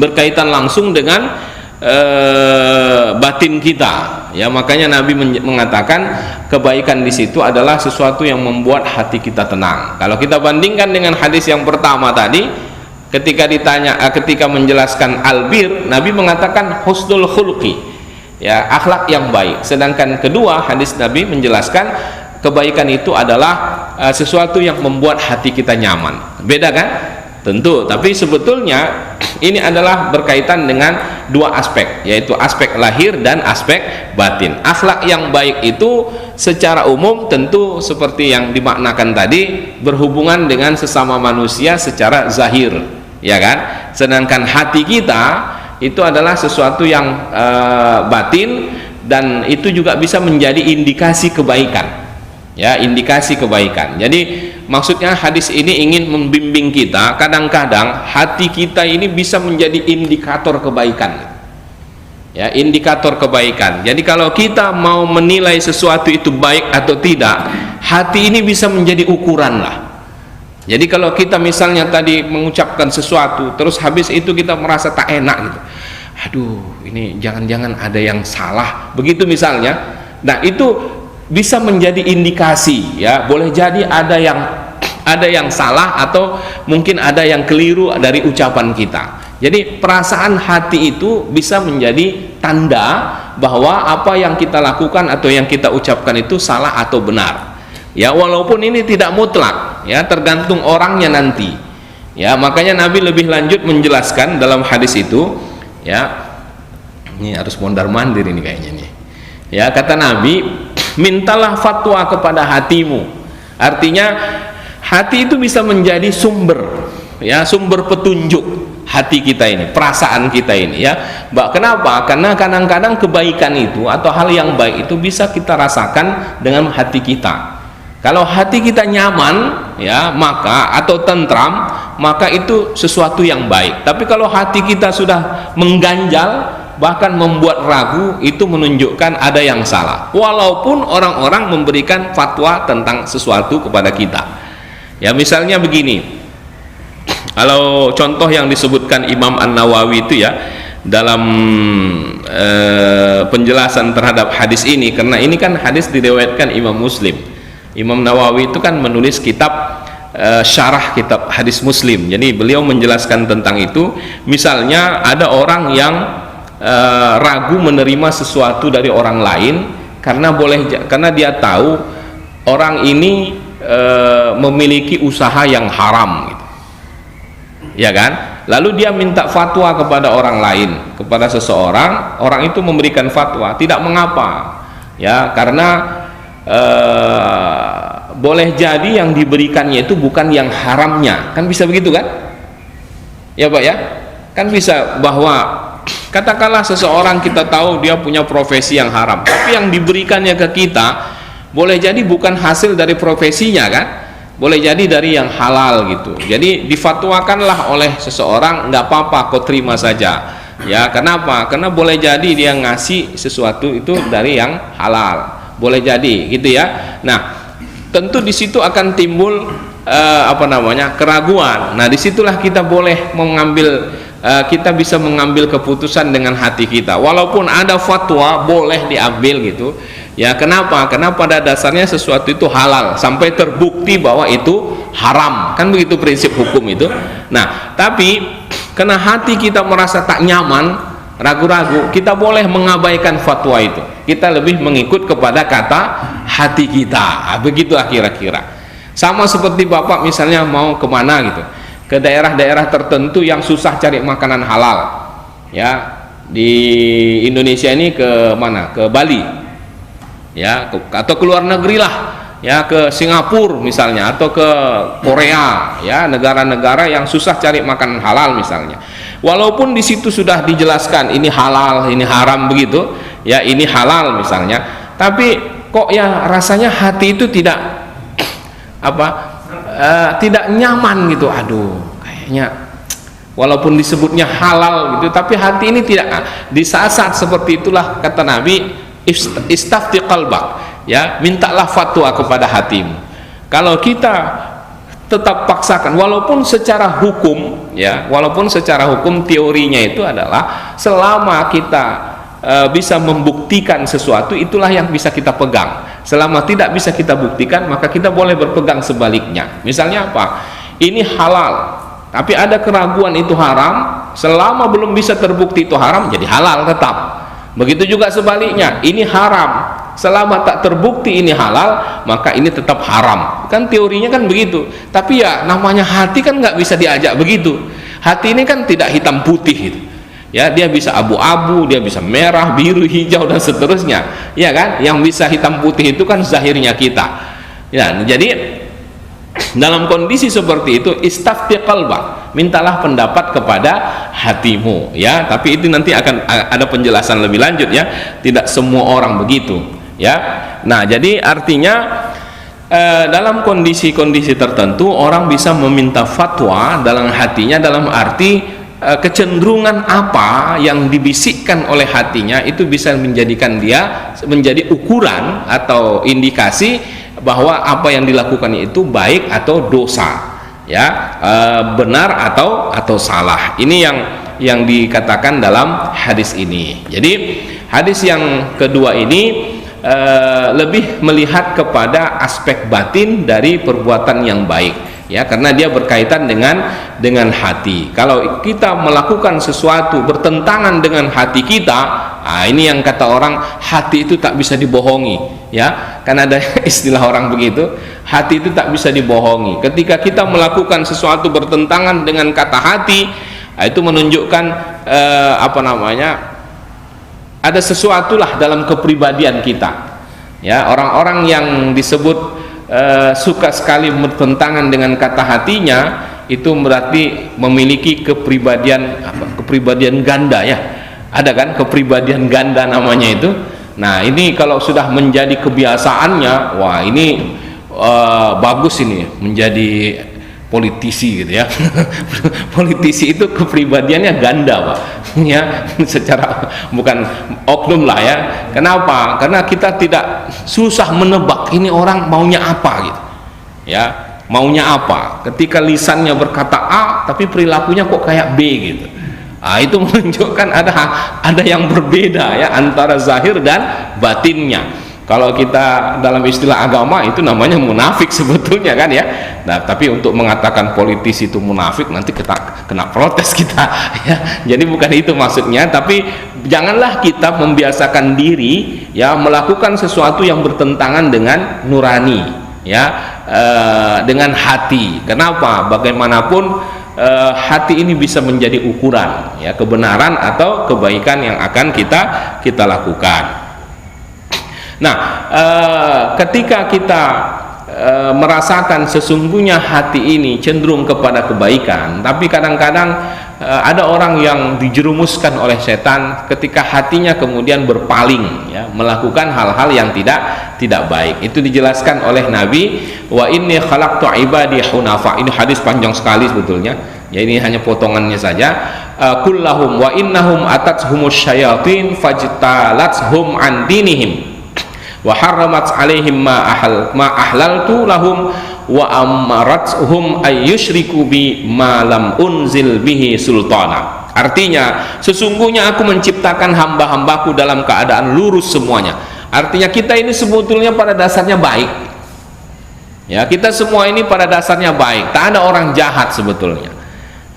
berkaitan langsung dengan batin kita, ya, makanya Nabi mengatakan kebaikan di situ adalah sesuatu yang membuat hati kita tenang. Kalau kita bandingkan dengan hadis yang pertama tadi, ketika menjelaskan albir, Nabi mengatakan husnul khuluqi, ya, akhlak yang baik. Sedangkan kedua hadis Nabi menjelaskan kebaikan itu adalah sesuatu yang membuat hati kita nyaman. Beda kan? Tentu, tapi sebetulnya ini adalah berkaitan dengan dua aspek, yaitu aspek lahir dan aspek batin. Akhlak yang baik itu secara umum tentu seperti yang dimaknakan tadi, berhubungan dengan sesama manusia secara zahir, ya kan? Sedangkan hati kita itu adalah sesuatu yang batin, dan itu juga bisa menjadi indikasi kebaikan, ya, indikasi kebaikan. Jadi maksudnya hadis ini ingin membimbing kita, kadang-kadang hati kita ini bisa menjadi indikator kebaikan, ya, indikator kebaikan. Jadi kalau kita mau menilai sesuatu itu baik atau tidak, hati ini bisa menjadi ukuran lah. Jadi kalau kita misalnya tadi mengucapkan sesuatu, terus habis itu kita merasa tak enak gitu, aduh, ini jangan-jangan ada yang salah, begitu misalnya. Nah, itu bisa menjadi indikasi, ya, boleh jadi ada yang salah atau mungkin ada yang keliru dari ucapan kita. Jadi perasaan hati itu bisa menjadi tanda bahwa apa yang kita lakukan atau yang kita ucapkan itu salah atau benar, ya, walaupun ini tidak mutlak, ya, tergantung orangnya nanti, ya. Makanya Nabi lebih lanjut menjelaskan dalam hadis itu, ya, ini harus mondar-mandir ini kayaknya nih, ya, kata Nabi, mintalah fatwa kepada hatimu. Artinya hati itu bisa menjadi sumber, ya, sumber petunjuk hati kita ini, perasaan kita ini, ya. Kenapa? Karena kadang-kadang kebaikan itu atau hal yang baik itu bisa kita rasakan dengan hati kita. Kalau hati kita nyaman, ya, maka atau tentram, maka itu sesuatu yang baik. Tapi kalau hati kita sudah mengganjal, bahkan membuat ragu, itu menunjukkan ada yang salah, walaupun orang-orang memberikan fatwa tentang sesuatu kepada kita. Ya, misalnya begini, kalau contoh yang disebutkan Imam An-Nawawi itu, ya, dalam penjelasan terhadap hadis ini, karena ini kan hadis diriwayatkan Imam Muslim. Imam Nawawi itu kan menulis kitab syarah kitab hadis Muslim. Jadi beliau menjelaskan tentang itu. Misalnya ada orang yang ragu menerima sesuatu dari orang lain karena dia tahu orang ini memiliki usaha yang haram, gitu, ya kan? Lalu dia minta fatwa kepada orang lain, kepada seseorang, orang itu memberikan fatwa, tidak mengapa, ya, karena boleh jadi yang diberikannya itu bukan yang haramnya, kan bisa begitu kan, ya Pak, ya, kan bisa bahwa katakanlah seseorang kita tahu dia punya profesi yang haram, tapi yang diberikannya ke kita boleh jadi bukan hasil dari profesinya, kan, boleh jadi dari yang halal gitu. Jadi difatwakanlah oleh seseorang, nggak apa-apa, kau terima saja, ya. Kenapa? Karena boleh jadi dia ngasih sesuatu itu dari yang halal, boleh jadi gitu, ya. Nah, tentu di situ akan timbul keraguan. Nah, disitulah kita boleh kita bisa mengambil keputusan dengan hati kita, walaupun ada fatwa boleh diambil gitu, ya. Kenapa? Karena pada dasarnya sesuatu itu halal sampai terbukti bahwa itu haram, kan begitu prinsip hukum itu. Nah, tapi karena hati kita merasa tak nyaman, ragu-ragu, kita boleh mengabaikan fatwa itu, kita lebih mengikut kepada kata hati kita. Begitulah kira-kira. Sama seperti Bapak misalnya mau kemana gitu, ke daerah-daerah tertentu yang susah cari makanan halal, ya, di Indonesia ini ke mana, ke Bali, ya, atau ke luar negeri lah, ya, ke Singapura misalnya, atau ke Korea, ya, negara-negara yang susah cari makanan halal misalnya. Walaupun di situ sudah dijelaskan ini halal, ini haram begitu, ya, ini halal misalnya, tapi kok ya rasanya hati itu tidak tidak nyaman gitu. Aduh, kayaknya walaupun disebutnya halal gitu, tapi hati ini tidak. Di saat-saat seperti itulah kata Nabi, istafti qalbak, ya, mintalah fatwa kepada hatimu. Kalau kita tetap paksakan, walaupun secara hukum, ya, walaupun secara hukum teorinya itu adalah selama kita bisa membuktikan sesuatu, itulah yang bisa kita pegang. Selama tidak bisa kita buktikan, maka kita boleh berpegang sebaliknya. Misalnya apa? Ini halal, tapi ada keraguan itu haram, selama belum bisa terbukti itu haram, jadi halal tetap. Begitu juga sebaliknya, ini haram, selama tak terbukti ini halal, maka ini tetap haram. Kan teorinya kan begitu. Tapi ya namanya hati kan nggak bisa diajak begitu. Hati ini kan tidak hitam putih gitu. Ya, dia bisa abu-abu, dia bisa merah, biru, hijau, dan seterusnya, ya kan? Yang bisa hitam putih itu kan zahirnya kita, ya. Jadi dalam kondisi seperti itu, istafti qalbak, mintalah pendapat kepada hatimu, ya. Tapi itu nanti akan ada penjelasan lebih lanjut, ya. Tidak semua orang begitu, ya. Nah, jadi artinya dalam kondisi-kondisi tertentu orang bisa meminta fatwa dalam hatinya, dalam arti kecenderungan apa yang dibisikkan oleh hatinya itu bisa menjadikan dia menjadi ukuran atau indikasi bahwa apa yang dilakukan itu baik atau dosa, ya, benar atau salah. Ini yang dikatakan dalam hadis ini. Jadi hadis yang kedua ini lebih melihat kepada aspek batin dari perbuatan yang baik, ya, karena dia berkaitan dengan hati. Kalau kita melakukan sesuatu bertentangan dengan hati kita, ini yang kata orang, hati itu tak bisa dibohongi, ya, kan ada istilah orang begitu, hati itu tak bisa dibohongi. Ketika kita melakukan sesuatu bertentangan dengan kata hati, itu menunjukkan ada sesuatu lah dalam kepribadian kita, ya. Orang-orang yang disebut suka sekali bertentangan dengan kata hatinya, itu berarti memiliki kepribadian ganda, ya. Ada kan kepribadian ganda namanya itu. Nah, ini kalau sudah menjadi kebiasaannya, wah ini bagus ini menjadi politisi gitu, ya. Politisi itu kepribadiannya ganda, Pak, ya, secara bukan oknum lah, ya. Kenapa? Karena kita tidak susah menebak ini orang maunya apa gitu, ya, maunya apa. Ketika lisannya berkata A tapi perilakunya kok kayak B gitu, itu menunjukkan ada yang berbeda, ya, antara zahir dan batinnya. Kalau kita dalam istilah agama itu namanya munafik sebetulnya, kan, ya. Nah, tapi untuk mengatakan politisi itu munafik, nanti kita kena protes kita, ya. Jadi bukan itu maksudnya, tapi janganlah kita membiasakan diri, ya, melakukan sesuatu yang bertentangan dengan nurani, ya, dengan hati. Kenapa? Bagaimanapun hati ini bisa menjadi ukuran, ya, kebenaran atau kebaikan yang akan kita lakukan. Nah, ketika kita merasakan sesungguhnya hati ini cenderung kepada kebaikan, tapi kadang-kadang ada orang yang dijerumuskan oleh setan ketika hatinya kemudian berpaling, ya, melakukan hal-hal yang tidak baik. Itu dijelaskan oleh Nabi, wa inni khalaqtu ibadi hunafa. Ini hadis panjang sekali sebetulnya, ya, ini hanya potongannya saja. Kullahum wa innahum atathumus syayatin fajtalathum an dinihim wa harramat alaihim ma ahlaltu lahum wa amarathum ayyushriku bi ma lam unzil bihi sultana. Artinya, sesungguhnya aku menciptakan hamba-hambaku dalam keadaan lurus semuanya. Artinya kita ini sebetulnya pada dasarnya baik, ya, kita semua ini pada dasarnya baik, tak ada orang jahat sebetulnya,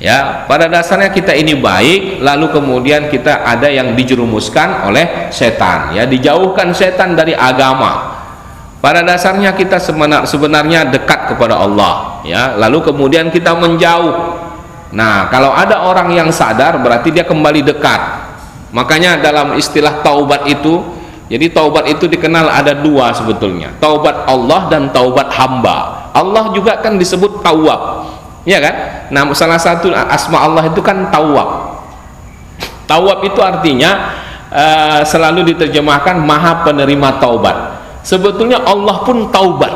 ya. Pada dasarnya kita ini baik, lalu kemudian kita ada yang dijerumuskan oleh setan, ya, dijauhkan setan dari agama, Pada dasarnya kita sebenarnya dekat kepada Allah, ya. Lalu kemudian kita menjauh. Nah, kalau ada orang yang sadar berarti dia kembali dekat. Makanya dalam istilah taubat itu, jadi taubat itu dikenal ada dua sebetulnya. Taubat Allah dan taubat hamba. Allah juga kan disebut tawwab, ya kan? Nah, salah satu asma Allah itu kan tawwab. Tawwab itu artinya selalu diterjemahkan maha penerima taubat. Sebetulnya Allah pun taubat,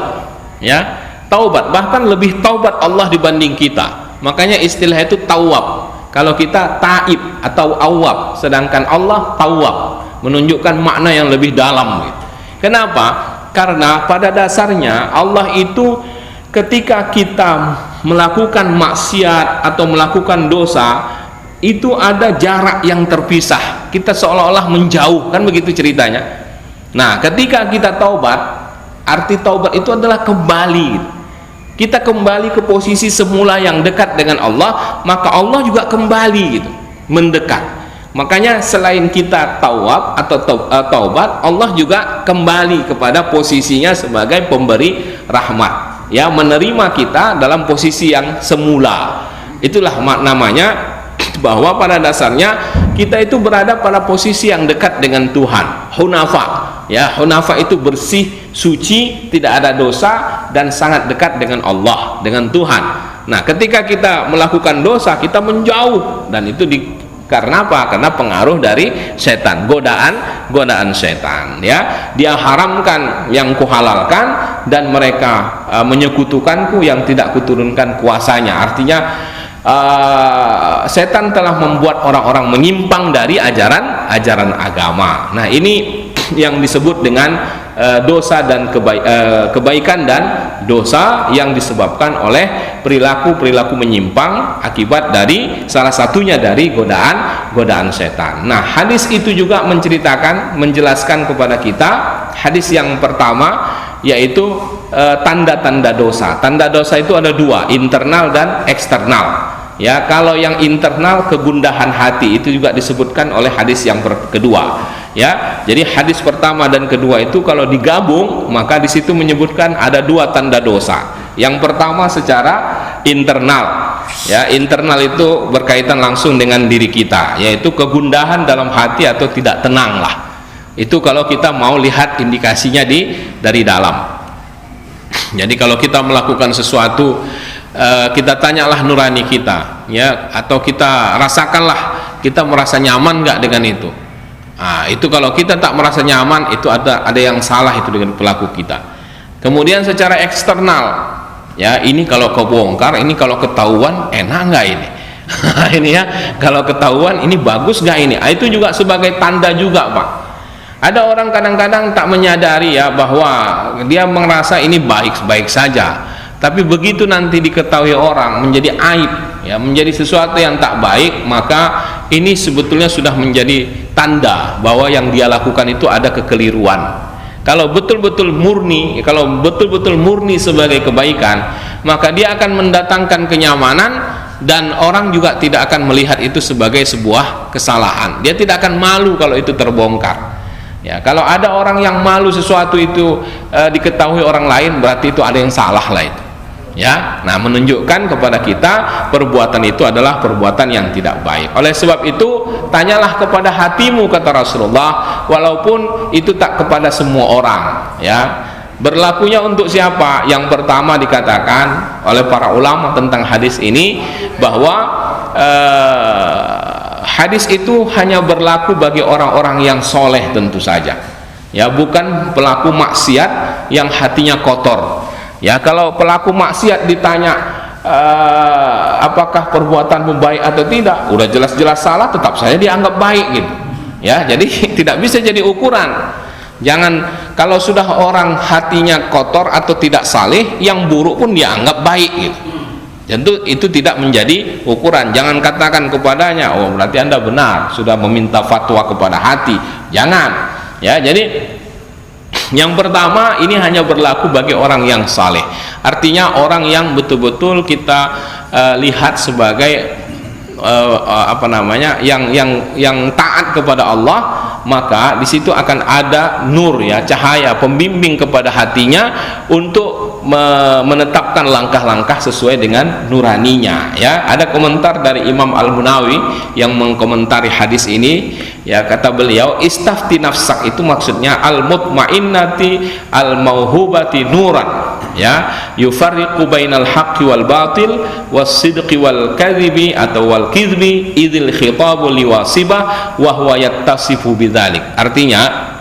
ya, taubat, bahkan lebih taubat Allah dibanding kita. Makanya istilah itu tawab. Kalau kita taib atau awab, sedangkan Allah tawab, menunjukkan makna yang lebih dalam. Kenapa? Karena pada dasarnya Allah itu ketika kita melakukan maksiat atau melakukan dosa, itu ada jarak yang terpisah. Kita seolah-olah menjauh, kan begitu ceritanya. Nah, ketika kita taubat, arti taubat itu adalah kembali. Kita kembali ke posisi semula yang dekat dengan Allah, maka Allah juga kembali gitu, mendekat. Makanya selain kita tawab atau taubat, Allah juga kembali kepada posisinya sebagai pemberi rahmat, ya, menerima kita dalam posisi yang semula. Itulah namanya bahwa pada dasarnya kita itu berada pada posisi yang dekat dengan Tuhan, hunafa, ya. Hunafa itu bersih, suci, tidak ada dosa, dan sangat dekat dengan Allah, dengan Tuhan. Nah, ketika kita melakukan dosa, kita menjauh, dan itu karena apa? Karena pengaruh dari setan, godaan setan, ya. Dia haramkan yang kuhalalkan, dan mereka menyekutukanku yang tidak kuturunkan kuasanya. Artinya setan telah membuat orang-orang menyimpang dari ajaran agama. Nah, ini yang disebut dengan dosa dan kebaikan dan dosa yang disebabkan oleh perilaku menyimpang akibat dari salah satunya dari godaan setan. Nah, hadis itu juga menjelaskan kepada kita, hadis yang pertama yaitu tanda-tanda dosa. Tanda dosa itu ada dua, internal dan eksternal. Ya, kalau yang internal kegundahan hati itu juga disebutkan oleh hadis yang kedua. Ya, jadi hadis pertama dan kedua itu kalau digabung maka di situ menyebutkan ada dua tanda dosa. Yang pertama secara internal. Ya, internal itu berkaitan langsung dengan diri kita, yaitu kegundahan dalam hati atau tidak tenang lah. Itu kalau kita mau lihat indikasinya dari dalam. Jadi kalau kita melakukan sesuatu, kita tanyalah nurani kita, ya, atau kita rasakanlah kita merasa nyaman nggak dengan itu. Nah, itu kalau kita tak merasa nyaman, itu ada yang salah itu dengan pelaku kita. Kemudian secara eksternal, ya, ini kalau kebongkar, ini kalau ketahuan enak nggak ini? Ini ya, kalau ketahuan ini bagus nggak ini? Itu juga sebagai tanda juga, Pak. Ada orang kadang-kadang tak menyadari, ya, bahwa dia merasa ini baik-baik saja, tapi begitu nanti diketahui orang menjadi aib, ya, menjadi sesuatu yang tak baik, maka ini sebetulnya sudah menjadi tanda bahwa yang dia lakukan itu ada kekeliruan. Kalau betul-betul murni, sebagai kebaikan, maka dia akan mendatangkan kenyamanan, dan orang juga tidak akan melihat itu sebagai sebuah kesalahan. Dia tidak akan malu kalau itu terbongkar. Ya, kalau ada orang yang malu sesuatu itu diketahui orang lain, berarti itu ada yang salah lah itu. Ya, nah, menunjukkan kepada kita perbuatan itu adalah perbuatan yang tidak baik. Oleh sebab itu, tanyalah kepada hatimu, kata Rasulullah, walaupun itu tak kepada semua orang, ya. Berlakunya untuk siapa? Yang pertama dikatakan oleh para ulama tentang hadis ini bahwa hadis itu hanya berlaku bagi orang-orang yang soleh tentu saja, ya, bukan pelaku maksiat yang hatinya kotor. Ya, kalau pelaku maksiat ditanya apakah perbuatanmu baik atau tidak, udah jelas-jelas salah, tetap saja dianggap baik gitu. Ya, jadi tidak bisa jadi ukuran. Jangan, kalau sudah orang hatinya kotor atau tidak saleh, yang buruk pun dianggap baik gitu. Tentu itu tidak menjadi ukuran. Jangan katakan kepadanya, oh berarti Anda benar sudah meminta fatwa kepada hati. Jangan. Ya, jadi yang pertama ini hanya berlaku bagi orang yang saleh. Artinya orang yang betul-betul kita lihat sebagai yang taat kepada Allah, maka di situ akan ada nur, ya, cahaya pembimbing kepada hatinya untuk menetapkan langkah-langkah sesuai dengan nuraninya, ya. Ada komentar dari Imam Al-Munawi yang mengkomentari hadis ini, ya, kata beliau, istafti nafsak itu maksudnya al-mutmainnati al-mauhubati nuran, ya, yufarriqu bainal haqqi wal batil was sidqi wal kadhibi atau wal kidhbi idzil khitabu liwasibah wa huwa yattasifu bidzalik. Artinya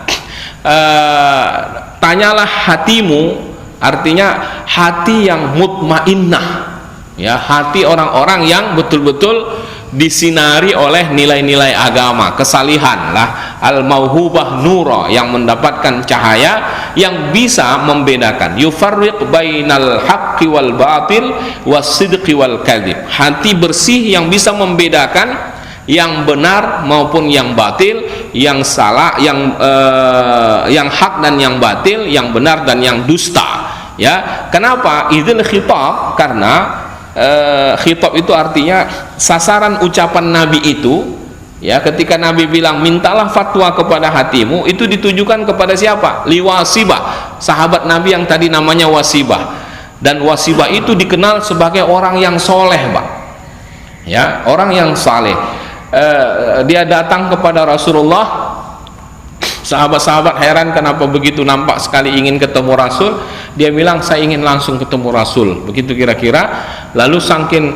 tanyalah hatimu, artinya hati yang mutmainnah, ya, hati orang-orang yang betul-betul disinari oleh nilai-nilai agama, kesalihan lah, al-mauhubah nura, yang mendapatkan cahaya yang bisa membedakan, yufarriq bainal haqqi wal batil was-sidqi wal kadzib, hati bersih yang bisa membedakan yang benar maupun yang batil, yang salah, yang hak dan yang batil, yang benar dan yang dusta, ya. Kenapa? Idzil khitab, karena khitab itu artinya sasaran ucapan Nabi itu, ya, ketika Nabi bilang mintalah fatwa kepada hatimu, itu ditujukan kepada siapa? Liwasibah, sahabat Nabi yang tadi namanya Wasibah, dan Wasibah itu dikenal sebagai orang yang soleh, Pak, ya, orang yang saleh. Dia datang kepada Rasulullah, sahabat-sahabat heran kenapa begitu nampak sekali ingin ketemu Rasul. Dia bilang saya ingin langsung ketemu Rasul, begitu kira-kira. Lalu saking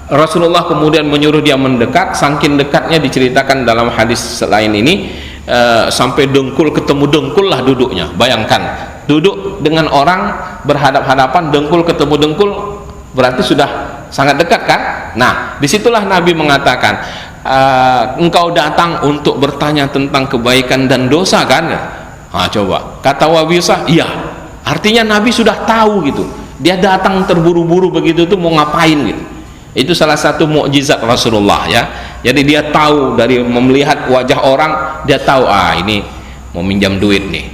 Rasulullah kemudian menyuruh dia mendekat, saking dekatnya diceritakan dalam hadis selain ini, sampai dengkul ketemu dengkul lah duduknya. Bayangkan duduk dengan orang berhadap-hadapan, dengkul ketemu dengkul, berarti sudah sangat dekat kan. Nah, disitulah Nabi mengatakan, engkau datang untuk bertanya tentang kebaikan dan dosa kan? Nah, coba kata Wabisah, iya, artinya Nabi sudah tahu gitu, dia datang terburu-buru begitu tuh mau ngapain gitu. Itu salah satu mukjizat Rasulullah, ya. Jadi dia tahu dari melihat wajah orang, dia tahu ini mau minjam duit nih.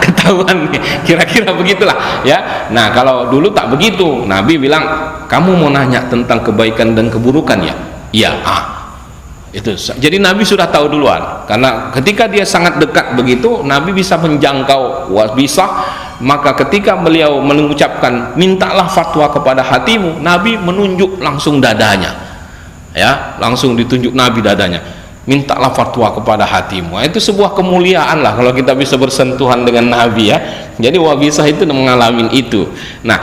Ketahuan nih, kira-kira begitulah, ya. Nah, kalau dulu tak begitu, Nabi bilang kamu mau nanya tentang kebaikan dan keburukan, ya, iya, itu. Jadi Nabi sudah tahu duluan, karena ketika dia sangat dekat begitu, Nabi bisa menjangkau Wabisah. Maka ketika beliau mengucapkan mintalah fatwa kepada hatimu, Nabi menunjuk langsung dadanya, ya, langsung ditunjuk Nabi dadanya, mintalah fatwa kepada hatimu. Itu sebuah kemuliaan lah kalau kita bisa bersentuhan dengan Nabi, ya. Jadi Wabisah itu mengalami itu. Nah,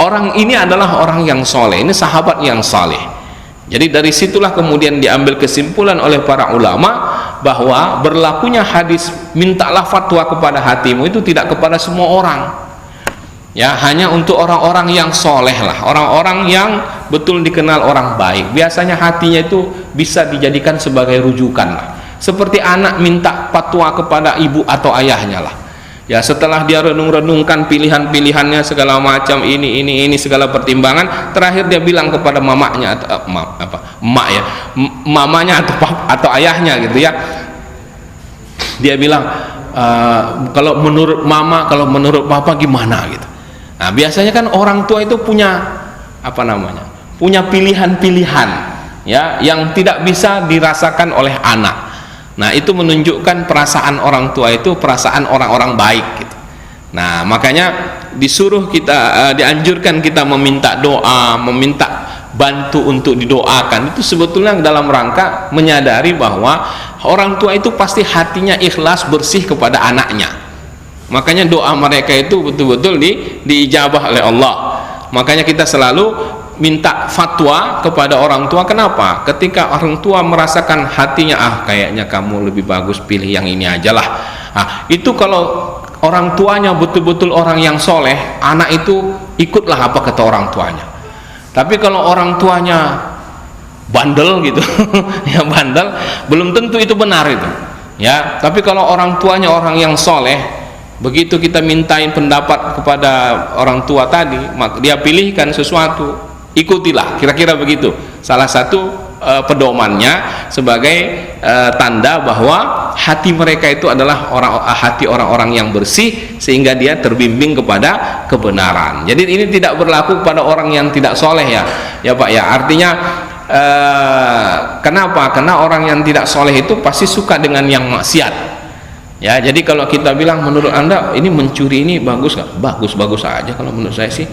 orang ini adalah orang yang soleh, ini sahabat yang saleh. Jadi dari situlah kemudian diambil kesimpulan oleh para ulama bahwa berlakunya hadis mintalah fatwa kepada hatimu itu tidak kepada semua orang, ya, hanya untuk orang-orang yang soleh lah, orang-orang yang betul dikenal orang baik. Biasanya hatinya itu bisa dijadikan sebagai rujukan lah, seperti anak minta fatwa kepada ibu atau ayahnya lah, ya, setelah dia renung-renungkan pilihan-pilihannya segala macam, ini segala pertimbangan, terakhir dia bilang kepada mamanya atau emak, ya, mamanya atau ayahnya gitu, ya. Dia bilang kalau menurut mama, kalau menurut papa gimana gitu. Nah, biasanya kan orang tua itu punya punya pilihan-pilihan, ya, yang tidak bisa dirasakan oleh anak. Nah, itu menunjukkan perasaan orang tua itu perasaan orang-orang baik gitu. Nah, makanya disuruh kita, dianjurkan kita meminta doa, meminta bantu untuk didoakan, itu sebetulnya dalam rangka menyadari bahwa orang tua itu pasti hatinya ikhlas bersih kepada anaknya. Makanya doa mereka itu betul-betul diijabah oleh Allah. Makanya kita selalu minta fatwa kepada orang tua. Kenapa? Ketika orang tua merasakan hatinya, kayaknya kamu lebih bagus pilih yang ini aja lah. Itu kalau orang tuanya betul-betul orang yang soleh, anak itu ikutlah apa kata orang tuanya. Tapi kalau orang tuanya bandel gitu, ya bandel, belum tentu itu benar itu, ya. Tapi kalau orang tuanya orang yang soleh, begitu kita mintain pendapat kepada orang tua tadi, maka dia pilihkan sesuatu, ikutilah, kira-kira begitu. Salah satu pedomannya sebagai tanda bahwa hati mereka itu adalah hati orang-orang yang bersih, sehingga dia terbimbing kepada kebenaran. Jadi ini tidak berlaku pada orang yang tidak soleh, ya Pak, ya. Artinya kenapa? Karena orang yang tidak soleh itu pasti suka dengan yang maksiat. Ya, jadi kalau kita bilang menurut Anda ini mencuri ini bagus nggak? Bagus aja kalau menurut saya sih.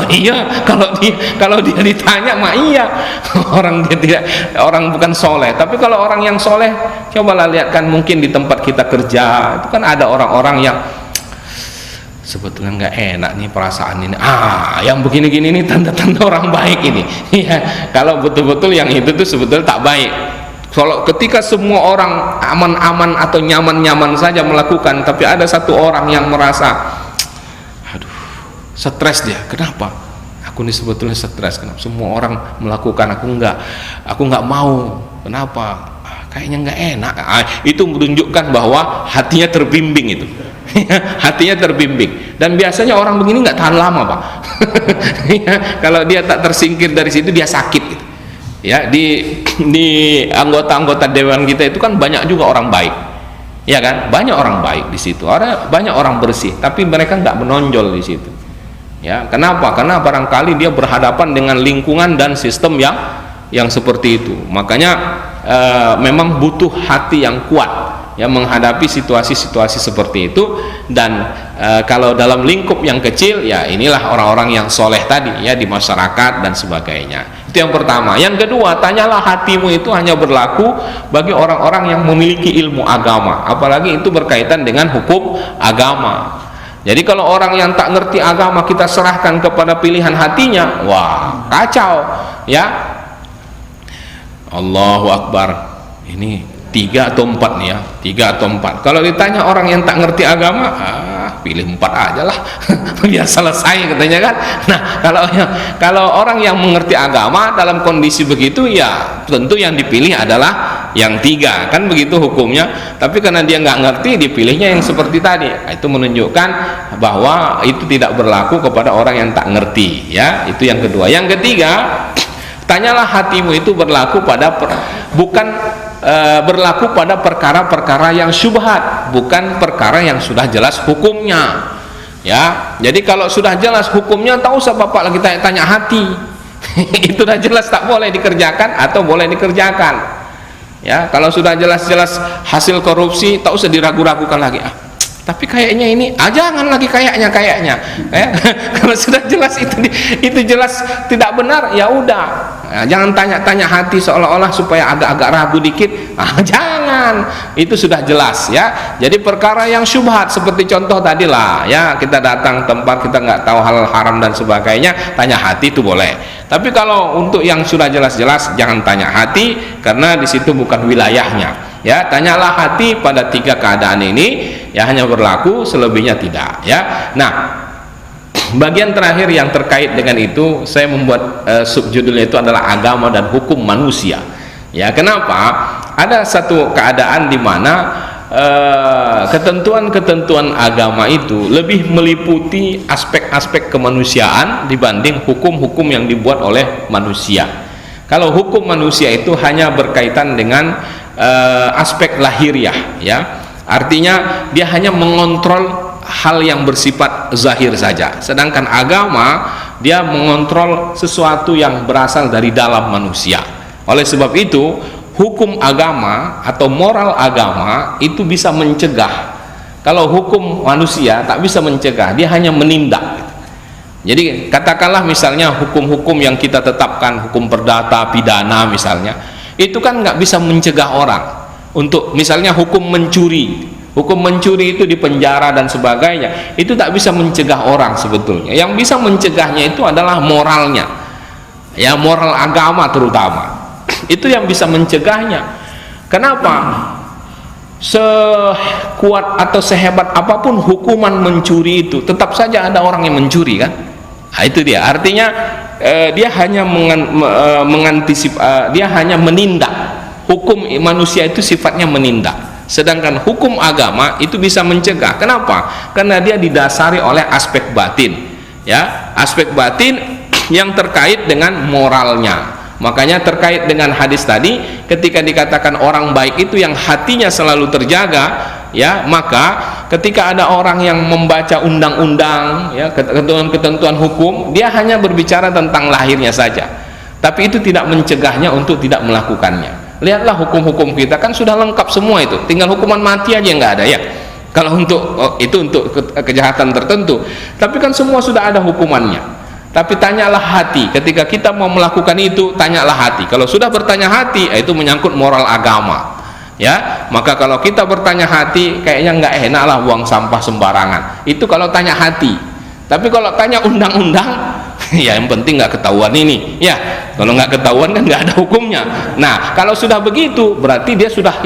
Iya, kalau dia ditanya mah iya. Orang bukan soleh. Tapi kalau orang yang soleh, cobalah lihat kan, mungkin di tempat kita kerja itu kan ada orang-orang yang sebetulnya nggak enak nih perasaan ini. Yang begini-gini ini tanda-tanda orang baik ini. Ya, kalau betul-betul yang itu tuh sebetulnya tak baik. Kalau ketika semua orang aman-aman atau nyaman-nyaman saja melakukan, tapi ada satu orang yang merasa, aduh, stres dia. Kenapa? Aku ini sebetulnya stres. Kenapa? Semua orang melakukan, aku nggak mau. Kenapa? Kayaknya nggak enak. Itu menunjukkan bahwa hatinya terbimbing itu. Hatinya terbimbing. Dan biasanya orang begini nggak tahan lama, Pak. Kalau dia tak tersingkir dari situ, dia sakit gitu. Ya, di anggota-anggota dewan kita itu kan banyak juga orang baik, ya kan, banyak orang baik di situ, banyak orang bersih, tapi mereka nggak menonjol di situ. Ya, kenapa? Karena barangkali dia berhadapan dengan lingkungan dan sistem yang seperti itu. Makanya memang butuh hati yang kuat ya menghadapi situasi-situasi seperti itu. Dan kalau dalam lingkup yang kecil, ya inilah orang-orang yang soleh tadi ya, di masyarakat dan sebagainya. Itu yang pertama. Yang kedua, tanyalah hatimu itu hanya berlaku bagi orang-orang yang memiliki ilmu agama, apalagi itu berkaitan dengan hukum agama. Jadi kalau orang yang tak ngerti agama kita serahkan kepada pilihan hatinya, wah kacau ya. Allahu Akbar, ini 3 atau 4 nih ya, 3 atau 4. Kalau ditanya orang yang tak ngerti agama, pilih 4 aja lah. Biar selesai katanya kan. Nah, kalau orang yang mengerti agama dalam kondisi begitu, ya tentu yang dipilih adalah yang 3, kan begitu hukumnya. Tapi karena dia nggak ngerti, dipilihnya yang seperti tadi. Itu menunjukkan bahwa itu tidak berlaku kepada orang yang tak ngerti ya. Itu yang kedua. Yang ketiga, tanyalah hatimu itu berlaku pada berlaku pada perkara-perkara yang syubhat, bukan perkara yang sudah jelas hukumnya ya. Jadi kalau sudah jelas hukumnya, tak usah bapak lagi tanya hati. Itu sudah jelas tak boleh dikerjakan atau boleh dikerjakan ya. Kalau sudah jelas-jelas hasil korupsi, tak usah diragu-ragukan lagi, tapi kayaknya ini, jangan lagi kayaknya ya. Kalau sudah jelas itu jelas tidak benar, ya udah. Jangan tanya-tanya hati seolah-olah supaya agak-agak ragu dikit. Jangan, itu sudah jelas ya. Jadi perkara yang syubhat seperti contoh tadi lah ya, kita datang tempat kita nggak tahu hal haram dan sebagainya, tanya hati itu boleh. Tapi kalau untuk yang sudah jelas-jelas, jangan tanya hati, karena di situ bukan wilayahnya. Ya, tanyalah hati pada 3 keadaan ini ya, hanya berlaku, selebihnya tidak ya. Nah, bagian terakhir yang terkait dengan itu, saya membuat subjudulnya itu adalah agama dan hukum manusia ya. Kenapa? Ada satu keadaan di mana ketentuan-ketentuan agama itu lebih meliputi aspek-aspek kemanusiaan dibanding hukum-hukum yang dibuat oleh manusia. Kalau hukum manusia itu hanya berkaitan dengan aspek lahiriah ya, artinya dia hanya mengontrol hal yang bersifat zahir saja, sedangkan agama dia mengontrol sesuatu yang berasal dari dalam manusia. Oleh sebab itu, hukum agama atau moral agama itu bisa mencegah. Kalau hukum manusia tak bisa mencegah, dia hanya menindak. Jadi katakanlah misalnya hukum-hukum yang kita tetapkan, hukum perdata, pidana misalnya, itu kan nggak bisa mencegah orang untuk misalnya hukum mencuri. Hukum mencuri itu di penjara dan sebagainya, itu tak bisa mencegah orang sebetulnya. Yang bisa mencegahnya itu adalah moralnya ya, moral agama terutama. Itu yang bisa mencegahnya. Kenapa? Sekuat atau sehebat apapun hukuman mencuri itu, tetap saja ada orang yang mencuri kan. Nah, itu dia, artinya dia hanya dia hanya menindak. Hukum manusia itu sifatnya menindak, sedangkan hukum agama itu bisa mencegah. Kenapa? Karena dia didasari oleh aspek batin ya, aspek batin yang terkait dengan moralnya. Makanya terkait dengan hadis tadi, ketika dikatakan orang baik itu yang hatinya selalu terjaga ya, maka ketika ada orang yang membaca undang-undang ya, ketentuan-ketentuan hukum, dia hanya berbicara tentang lahirnya saja, tapi itu tidak mencegahnya untuk tidak melakukannya. Lihatlah hukum-hukum kita kan sudah lengkap semua itu, tinggal hukuman mati aja nggak ada ya kalau untuk itu untuk kejahatan tertentu, tapi kan semua sudah ada hukumannya. Tapi tanyalah hati, ketika kita mau melakukan itu, tanyalah hati. Kalau sudah bertanya hati, itu menyangkut moral agama ya. Maka kalau kita bertanya hati, kayaknya nggak enak lah buang sampah sembarangan, itu kalau tanya hati. Tapi kalau tanya undang-undang, ya yang penting nggak ketahuan ini ya, kalau nggak ketahuan kan nggak ada hukumnya. Nah kalau sudah begitu berarti dia sudah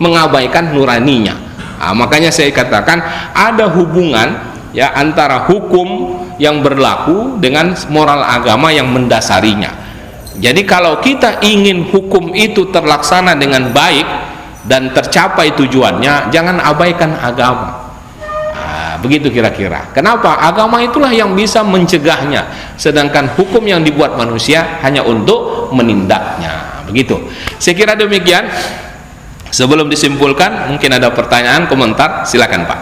mengabaikan nuraninya. Nah, makanya saya katakan ada hubungan ya antara hukum yang berlaku dengan moral agama yang mendasarinya. Jadi kalau kita ingin hukum itu terlaksana dengan baik dan tercapai tujuannya, jangan abaikan agama. Begitu kira-kira. Kenapa? Agama itulah yang bisa mencegahnya, sedangkan hukum yang dibuat manusia hanya untuk menindaknya. Begitu. Saya kira demikian. Sebelum disimpulkan, mungkin ada pertanyaan, komentar, silakan Pak.